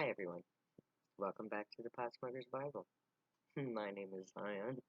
Hi everyone, welcome back to the Pot Smoker's Bible. My name is Zion.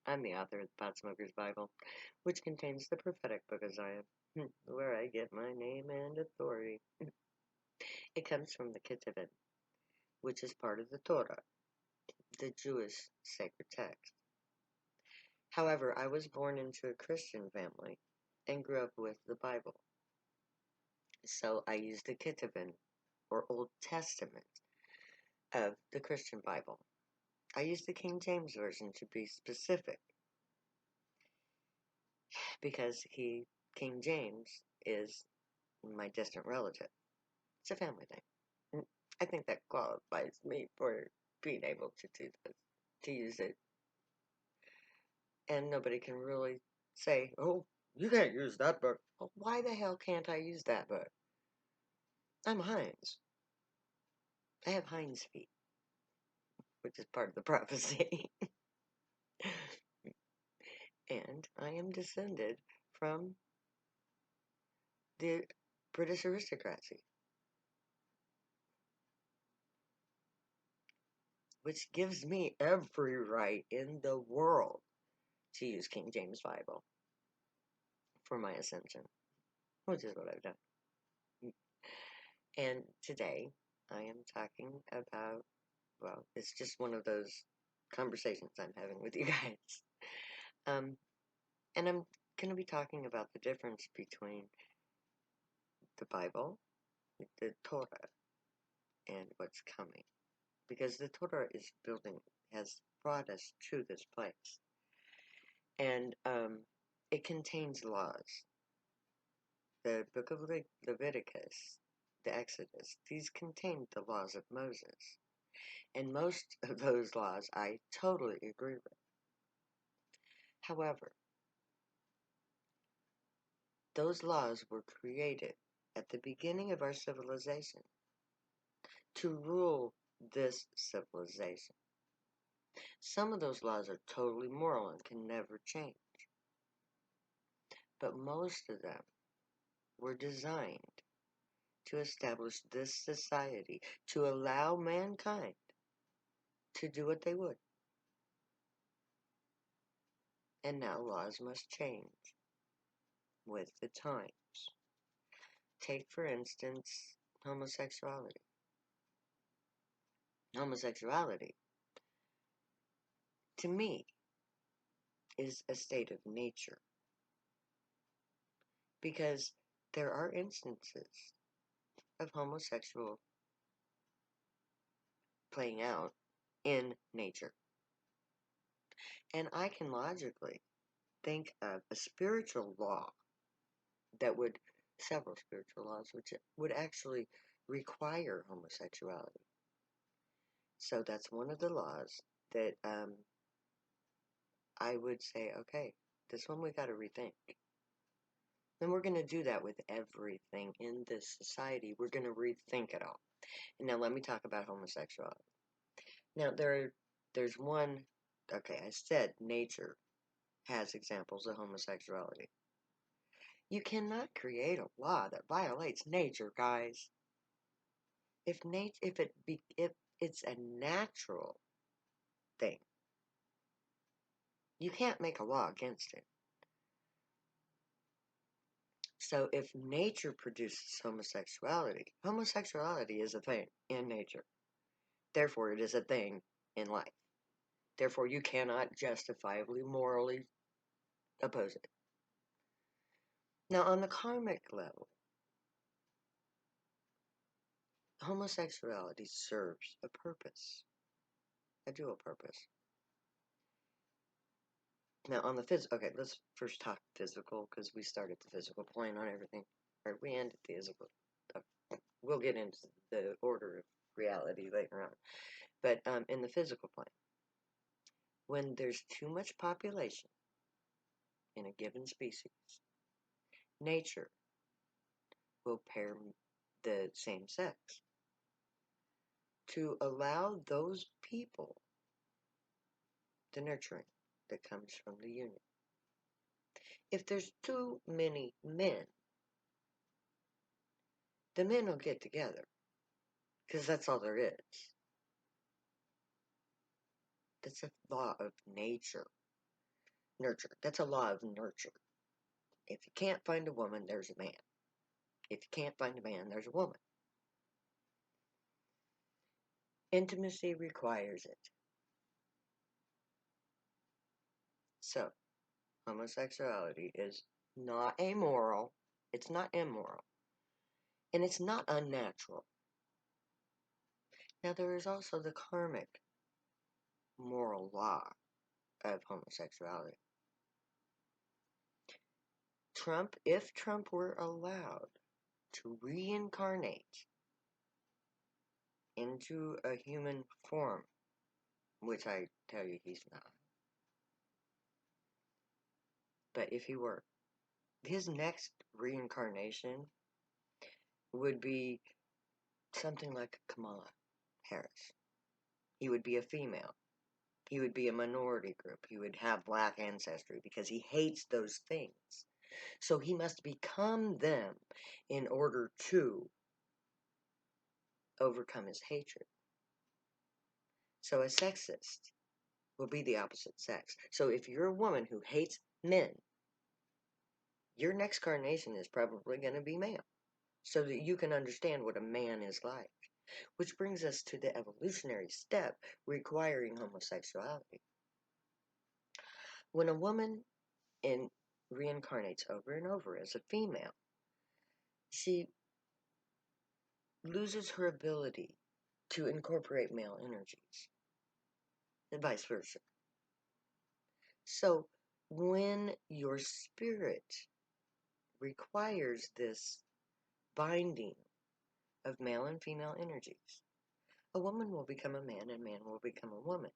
I'm the author of the Pot Smoker's Bible, which contains the prophetic book of Zion, where I get my name and authority. It comes from the Ketuvim, which is part of the Torah, the Jewish sacred text. However, I was born into a Christian family and grew up with the Bible. So I use the Ketuvim, or Old Testament, of the Christian Bible. I use the King James Version to be specific, because King James, is my distant relative. It's a family thing. I think that qualifies me for being able to do this, to use it. And nobody can really say, oh, you can't use that book. Well, why the hell can't I use that book? I'm Heinz. I have Heinz feet, which is part of the prophecy. And I am descended from the British aristocracy, which gives me every right in the world to use King James Bible for my ascension, which is what I've done. And today I am talking about, well, it's just one of those conversations I'm having with you guys. And I'm going to be talking about the difference between the Bible, the Torah, and what's coming. Because the Torah has brought us to this place. And it contains laws. The book of Leviticus, the Exodus, these contain the laws of Moses. And most of those laws I totally agree with. However, those laws were created at the beginning of our civilization to rule this civilization. Some of those laws are totally moral and can never change. But most of them were designed to establish this society, to allow mankind to do what they would. And now laws must change with the times. Take, for instance, homosexuality. Homosexuality, to me, is a state of nature. Because there are instances of homosexual playing out in nature. And I can logically think of a spiritual law several spiritual laws, which would actually require homosexuality. So that's one of the laws that I would say, okay, this one we got to rethink. And we're going to do that with everything in this society. We're going to rethink it all. And now let me talk about homosexuality. Now there's one, okay, I said nature has examples of homosexuality. You cannot create a law that violates nature, guys. If it's a natural thing, you can't make a law against it. So if nature produces homosexuality, homosexuality is a thing in nature. Therefore, it is a thing in life. Therefore, you cannot justifiably, morally oppose it. Now, on the karmic level, homosexuality serves a purpose, a dual purpose. Now, on the okay, let's first talk physical, because we started the physical plane on everything. Or we ended the physical. We'll get into the order of reality later on. But in the physical plane, when there's too much population in a given species, nature will pair the same sex to allow those people the nurturing that comes from the union. If there's too many men, the men will get together Because that's all there is. That's a law of nature. Nurture. That's a law of nurture. If you can't find a woman, there's a man. If you can't find a man, there's a woman. Intimacy requires it. So, homosexuality is not amoral, it's not immoral, and it's not unnatural. Now, there is also the karmic moral law of homosexuality. If Trump were allowed to reincarnate into a human form, which I tell you he's not, but if he were, his next reincarnation would be something like Kamala Harris. He would be a female. He would be a minority group. He would have black ancestry because he hates those things. So he must become them in order to overcome his hatred. So a sexist will be the opposite sex. So if you're a woman who hates men, your next carnation is probably going to be male, so that you can understand what a man is like. Which brings us to the evolutionary step requiring homosexuality. When a woman reincarnates over and over as a female, she loses her ability to incorporate male energies, and vice versa. So, when your spirit requires this binding of male and female energies, a woman will become a man and man will become a woman,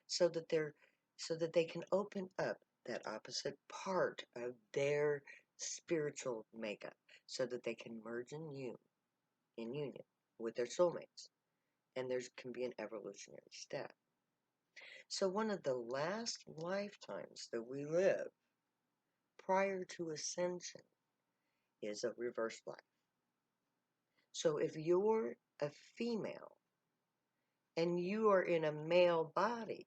so that they can open up that opposite part of their spiritual makeup, so that they can merge in union with their soulmates, and there can be an evolutionary step. So one of the last lifetimes that we live prior to ascension is a reverse life. So if you're a female and you are in a male body,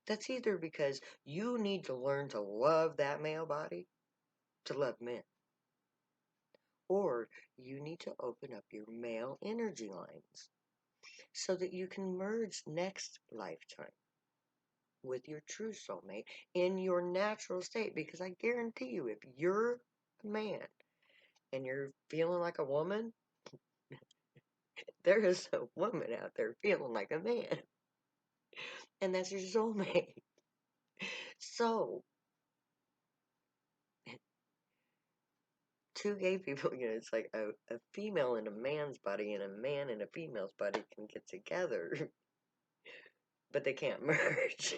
that's either because you need to learn to love that male body, to love men, or you need to open up your male energy lines so that you can merge next lifetime with your true soulmate in your natural state. Because I guarantee you, if you're a man and you're feeling like a woman, there is a woman out there feeling like a man, and that's your soulmate. So, two gay people, it's like a female in a man's body and a man in a female's body can get together, but they can't merge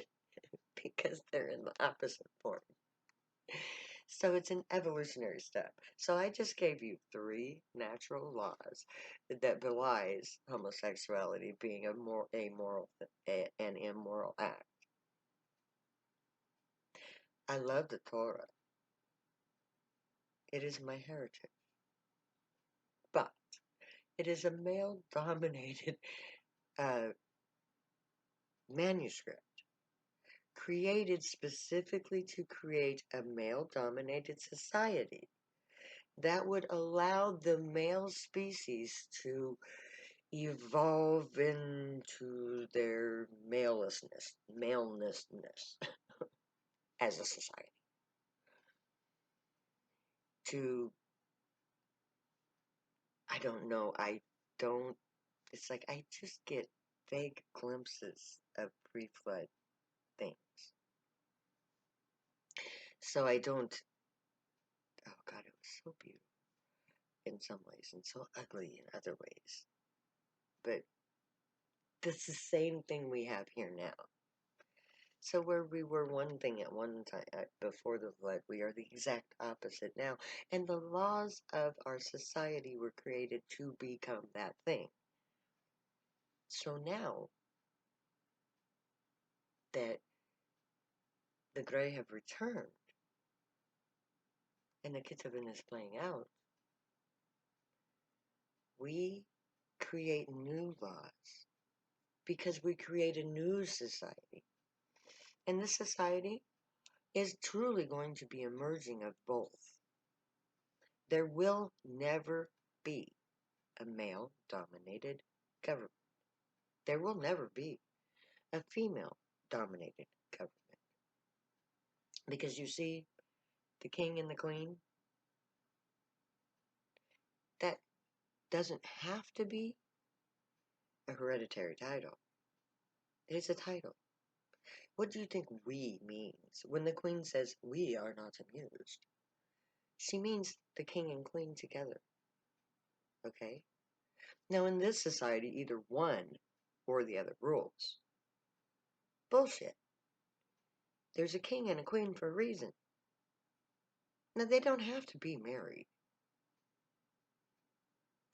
because they're in the opposite form. So it's an evolutionary step. So I just gave you 3 natural laws that belies homosexuality being an immoral act. I love the Torah. It is my heritage. But it is a male-dominated manuscript created specifically to create a male-dominated society that would allow the male species to evolve into their maleness as a society. I don't know, it's like I just get vague glimpses of pre-flood things. So I don't, oh God, it was so beautiful in some ways and so ugly in other ways. But that's the same thing we have here now. So where we were one thing at one time before the flood, we are the exact opposite now. And the laws of our society were created to become that thing. So now that the gray have returned and the Kitavan is playing out, we create new laws because we create a new society. And this society is truly going to be a merging of both. There will never be a male-dominated government. There will never be a female-dominated government. Because you see, the king and the queen, that doesn't have to be a hereditary title. It is a title. What do you think "we" means when the queen says "we are not amused"? She means the king and queen together. Okay? Now, in this society, either one or the other rules. Bullshit. There's a king and a queen for a reason. Now, they don't have to be married.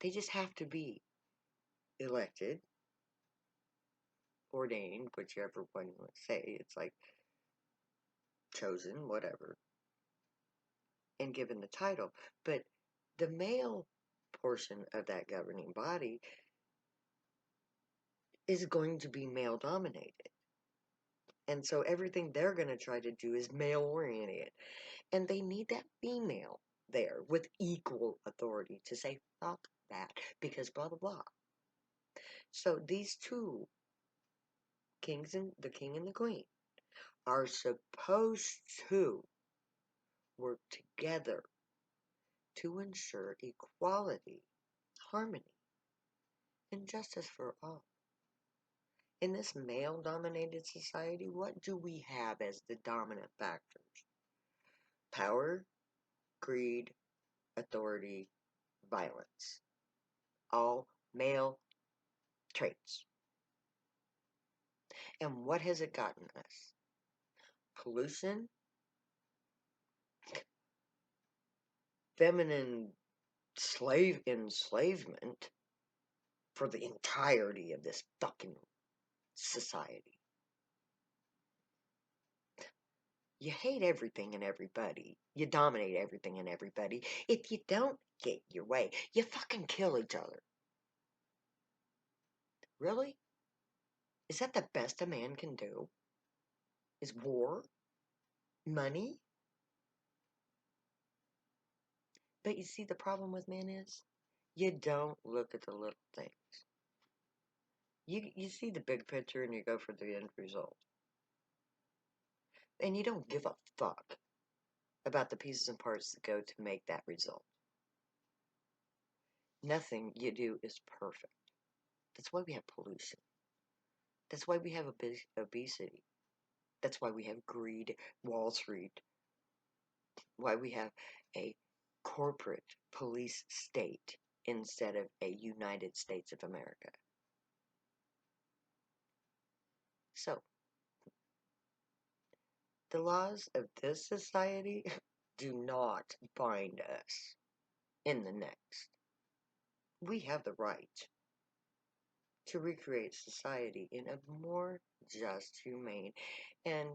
They just have to be elected, ordained, whichever one you want to say. It's like chosen, whatever, and given the title. But the male portion of that governing body is going to be male dominated. And so everything they're going to try to do is male oriented. And they need that female there with equal authority to say, fuck that, because blah, blah, blah. So these two, kings and the king and the queen, are supposed to work together to ensure equality, harmony, and justice for all. In this male-dominated society, what do we have as the dominant factors? Power, greed, authority, violence. All male traits. And what has it gotten us? Pollution, feminine slave enslavement for the entirety of this fucking society. You hate everything and everybody. You dominate everything and everybody. If you don't get your way, you fucking kill each other. Really? Is that the best a man can do? Is war? Money? But you see, the problem with men is you don't look at the little things. You see the big picture and you go for the end result. And you don't give a fuck about the pieces and parts that go to make that result. Nothing you do is perfect. That's why we have pollution. That's why we have obesity. That's why we have greed, Wall Street. Why we have a corporate police state instead of a United States of America. So, the laws of this society do not bind us in the next. We have the right to recreate society in a more just, humane, and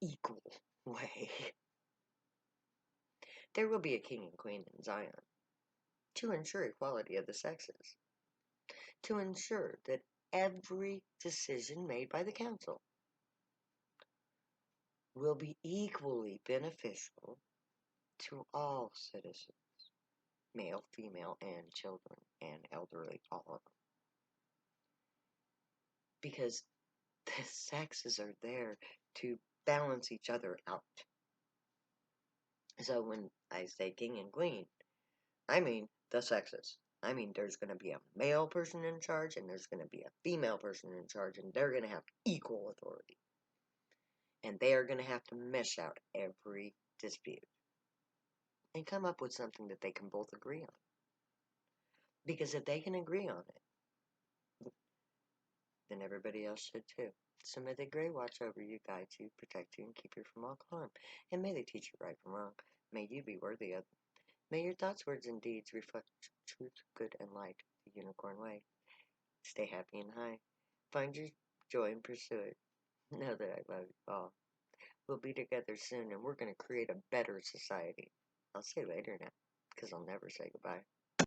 equal way. There will be a king and queen in Zion to ensure equality of the sexes, to ensure that every decision made by the council will be equally beneficial to all citizens, male, female, and children, and elderly, all of them. Because the sexes are there to balance each other out. So when I say king and queen, I mean the sexes. I mean there's going to be a male person in charge and there's going to be a female person in charge, and they're going to have equal authority. And they are going to have to mesh out every dispute and come up with something that they can both agree on. Because if they can agree on it, then everybody else should too. So may the Grey watch over you, guide you, protect you, and keep you from all harm. And may they teach you right from wrong. May you be worthy of them. May your thoughts, words, and deeds reflect truth, good, and light, the unicorn way. Stay happy and high. Find your joy and pursue it. Know that I love you all. We'll be together soon, and we're going to create a better society. I'll say later now, because I'll never say goodbye.